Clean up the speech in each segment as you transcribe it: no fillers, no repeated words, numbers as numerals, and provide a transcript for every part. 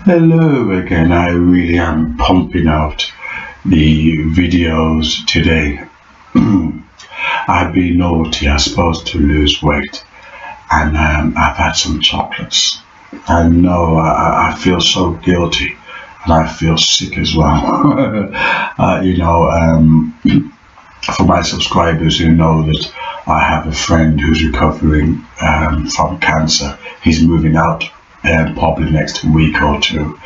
Hello again. I really am pumping out the videos today. I've been naughty. I'm supposed to lose weight, and I've had some chocolates. I know I feel so guilty, and I feel sick as well. For my subscribers who know that I have a friend who's recovering from cancer. He's moving out probably next week or two,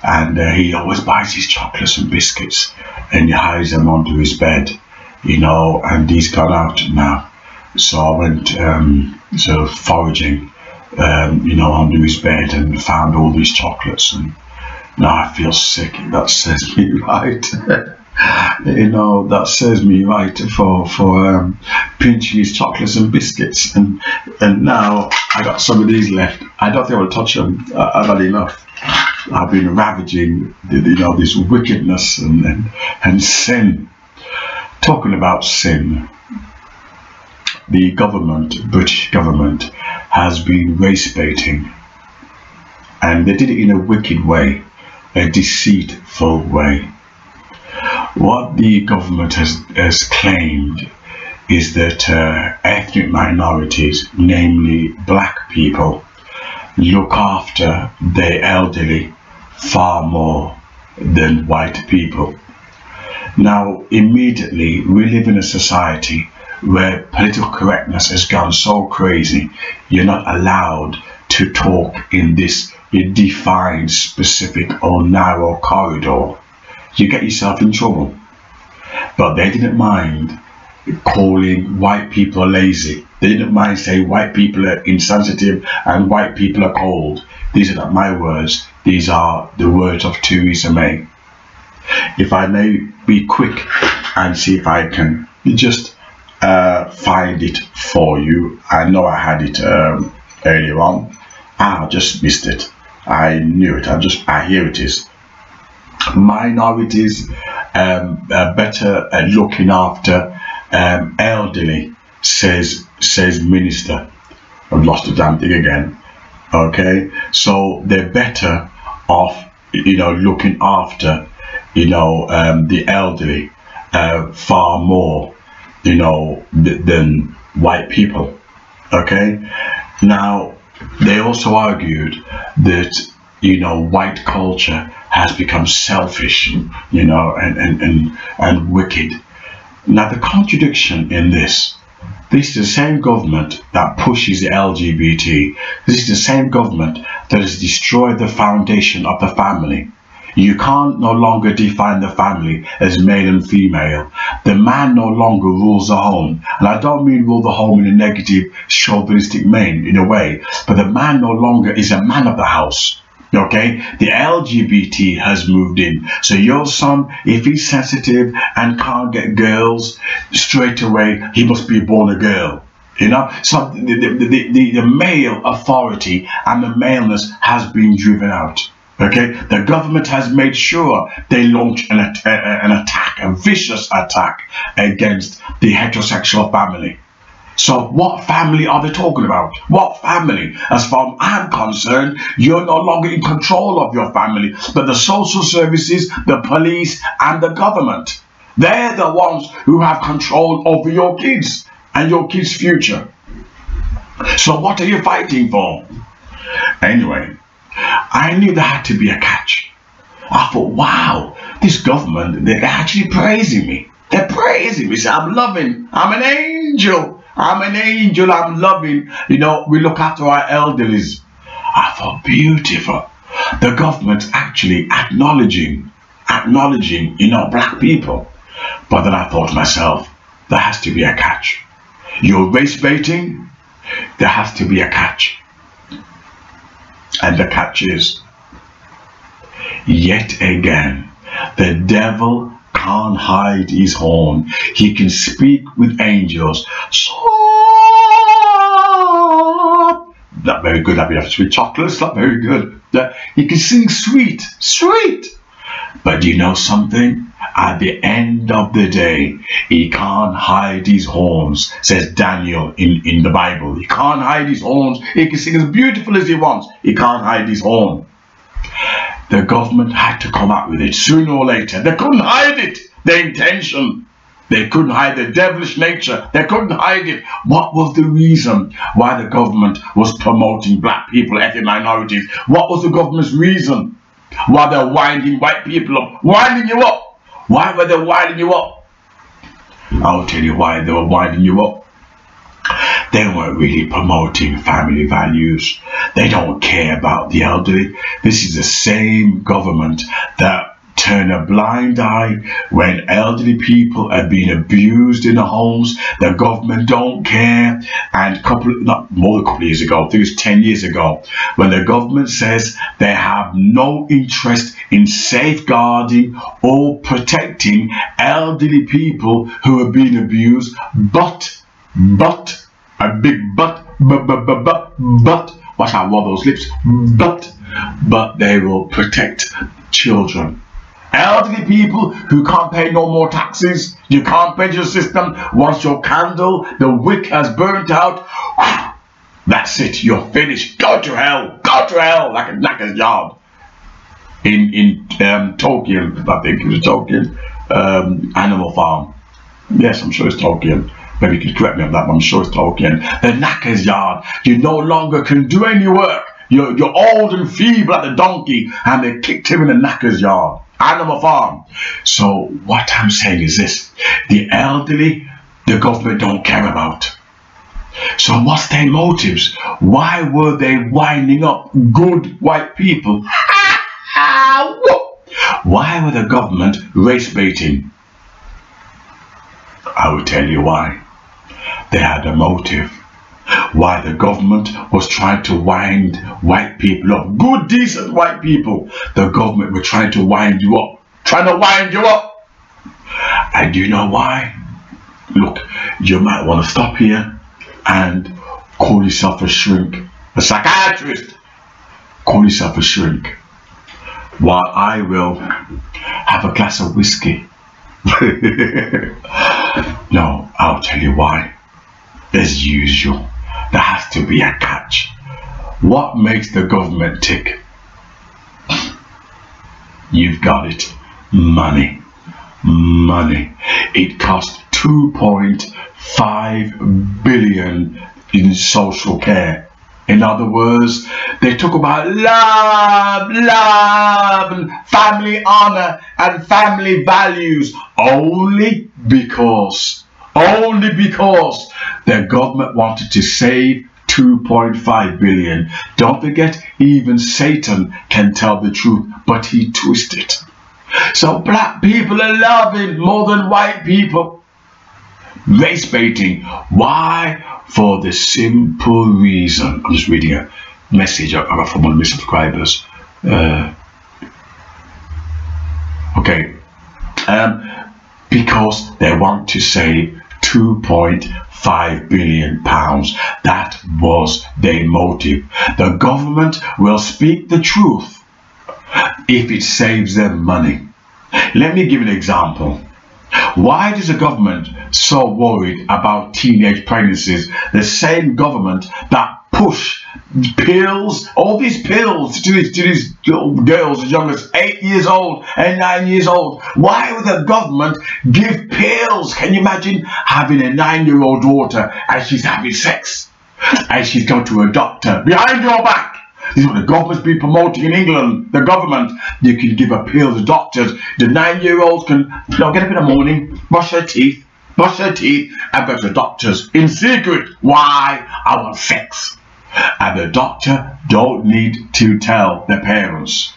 and he always buys his chocolates and biscuits and he hides them under his bed, and he's gone out now. So I went sort of foraging under his bed and found all these chocolates, and now I feel sick. That says me right. That serves me right for pinching his chocolates and biscuits, and now I got some of these left. I don't think I will touch them. I've had enough. I've been ravaging this wickedness and sin. Talking about sin, the British government has been race baiting, and they did it in a wicked way, a deceitful way. What the government has claimed is that ethnic minorities, namely black people, look after the elderly far more than white people. Now, immediately, we live in a society where political correctness has gone so crazy, you're not allowed to talk in this defined, specific or narrow corridor. You get yourself in trouble. But they didn't mind calling white people lazy. They didn't mind saying white people are insensitive and white people are cold. These are not my words. These are the words of Theresa May. If I may be quick and see if I can just find it for you. I know I had it earlier on. I just missed it. I knew it. Here it is. Minorities better at looking after elderly, says Minister. I've lost the damn thing again. Okay, so they're better off, looking after, the elderly far more, than white people. Okay, now they also argued that white culture has become selfish, and wicked. Now the contradiction in this is the same government that pushes the LGBT. This is the same government that has destroyed the foundation of the family. You can't no longer define the family as male and female. The man no longer rules the home. And I don't mean rule the home in a negative, chauvinistic in a way, but the man no longer is a man of the house. Okay, the LGBT has moved in. So your son, if he's sensitive and can't get girls, straight away he must be born a girl. So the male authority and the maleness has been driven out. Okay, the government has made sure they launch an attack, a vicious attack against the heterosexual family. So what family are they talking about? What family? As far as I'm concerned, you're no longer in control of your family, but the social services, the police, and the government. They're the ones who have control over your kids and your kids' future. So what are you fighting for? Anyway, I knew there had to be a catch. I thought, wow, this government, they're actually praising me. They're praising me. Say, I'm loving. I'm an angel. I'm an angel. I'm loving. We look after our elderlies. I thought, beautiful. The government's actually acknowledging, black people. But then I thought to myself, there has to be a catch. You're race baiting. There has to be a catch. And the catch is, yet again, the devil can't hide his horn. He can speak with angels. Not very good. I've been sweet chocolates. Not very good. He can sing sweet. But you know something? At the end of the day, he can't hide his horns, says Daniel in the Bible. He can't hide his horns. He can sing as beautiful as he wants. He can't hide his horn. the government had to come out with it sooner or later. They couldn't hide it, their intention. They couldn't hide their devilish nature. They couldn't hide it. What was the reason why the government was promoting black people, ethnic minorities? What was the government's reason why they're winding white people up? Winding you up. Why were they winding you up? I'll tell you why they were winding you up. They weren't really promoting family values. They don't care about the elderly. This is the same government that turned a blind eye when elderly people are being abused in the homes. The government don't care. And more than a couple of years ago, I think it's 10 years ago, when the government says they have no interest in safeguarding or protecting elderly people who are being abused, but a big but, watch out, roll those lips, but they will protect children. Elderly people who can't pay no more taxes, you can't pay your system. Once your candle, the wick has burnt out, that's it, you're finished. Go to hell, like a knacker's yard. In Tolkien, I think it was Tolkien, Animal Farm. Yes, I'm sure it's Tolkien. Maybe you can correct me on that, but I'm sure it's Tolkien. The knacker's yard. You no longer can do any work. You're old and feeble like the donkey, and they kicked him in the knacker's yard. Animal Farm. So what I'm saying is this: the elderly, the government don't care about. So what's their motives? Why were they winding up good white people? Why were the government race baiting? I will tell you why. They had a motive. Why the government was trying to wind white people up. Good, decent white people. The government were trying to wind you up. And you know why? Look, you might want to stop here and call yourself a shrink. A psychiatrist. Call yourself a shrink. While I will have a glass of whiskey. No, I'll tell you why. As usual, there has to be a catch. What makes the government tick? You've got it. Money. It costs 2.5 billion in social care. In other words, they talk about love, and family honor and family values only because the government wanted to save 2.5 billion. Don't forget, even Satan can tell the truth, but he twists it. So black people are loving more than white people. Race baiting. Why? For the simple reason. I'm just reading a message I got from one of my subscribers. Because they want to save 2.5 billion pounds. That was their motive. The government will speak the truth if it saves them money. Let me give an example. Why is the government so worried about teenage pregnancies? The same government that push pills, all these pills to these little girls as young as 8 years old and 9 years old. Why would the government give pills? Can you imagine having a 9-year-old daughter and she's having sex and she's going to a doctor behind your back? This is what the government's been promoting in England. The government, you can give a pill to doctors. The 9-year-olds can get up in the morning, brush their teeth, and go to the doctors in secret. Why? I want sex. And the doctor don't need to tell the parents.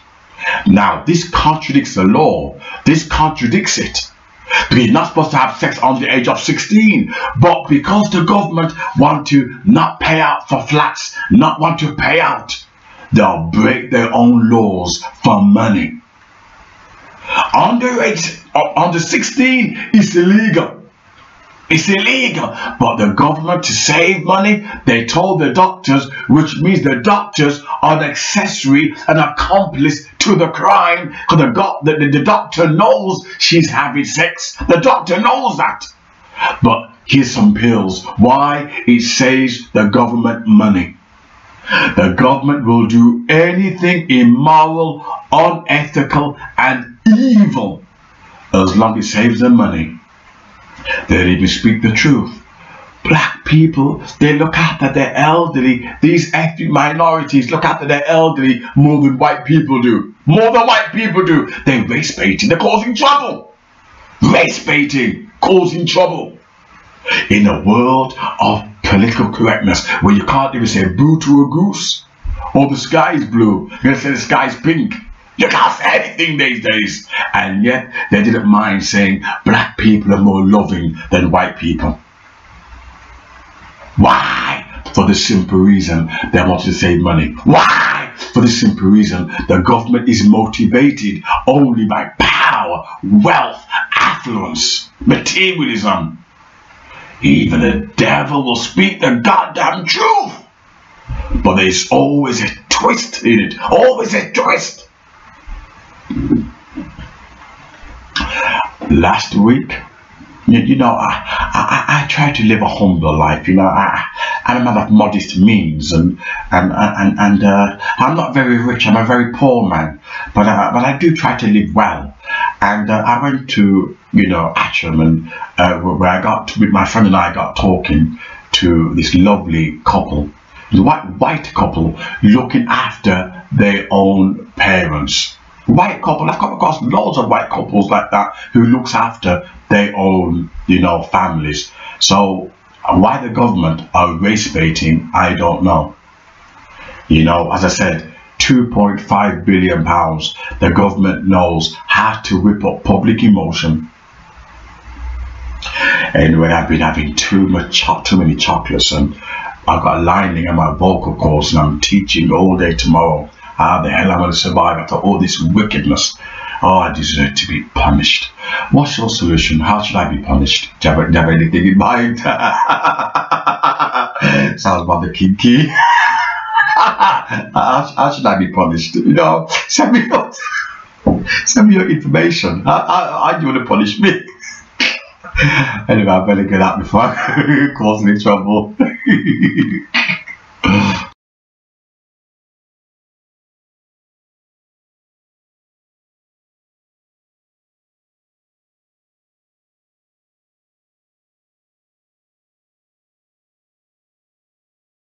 Now, this contradicts the law. This contradicts it. Because you're not supposed to have sex under the age of 16. But because the government want to not pay out for flats, not want to pay out, they'll break their own laws for money. Under 16 is illegal. It's illegal. But the government, to save money, they told the doctors, which means the doctors are an accessory, an accomplice to the crime. Because the doctor knows she's having sex. The doctor knows that. But here's some pills. Why? It saves the government money. The government will do anything immoral unethical and evil. As long as it saves them money, they'll even speak the truth. Black people, they look after their elderly. These ethnic minorities look after their elderly more than white people do. More than white people do. They're race baiting. They're causing trouble. Race baiting, causing trouble. In a world of political correctness, where you can't even say boo to a goose, or the sky is blue, you're going to say the sky is pink. You can't say anything these days. And yet, they didn't mind saying black people are more loving than white people. Why? For the simple reason they want to save money. Why? For the simple reason the government is motivated only by power, wealth, affluence, materialism. Even the devil will speak the goddamn truth. But there's always a twist in it. Always a twist. Last week, you know, I try to live a humble life. You know, I'm a man of modest means, and I'm not very rich. I'm a very poor man, but I do try to live well. And I went to, you know, Atcham, and where I got with my friend, and I got talking to this lovely couple, the white couple, looking after their own parents. White couple, I've come across loads of white couples like that who looks after their own, you know, families. So why the government are race baiting, I don't know. You know, as I said, £2.5 billion. The government knows how to whip up public emotion. Anyway, I've been having too many chocolates, and I've got a lining in my vocal cords, and I'm teaching all day tomorrow. How the hell am I going to survive after all this wickedness? Oh, I deserve to be punished. What's your solution? How should I be punished? Do you have anything in mind? Sounds rather kinky. How should I be punished? You know, send me your information. How do you want to punish me? Anyway, I better get out before I cause any trouble.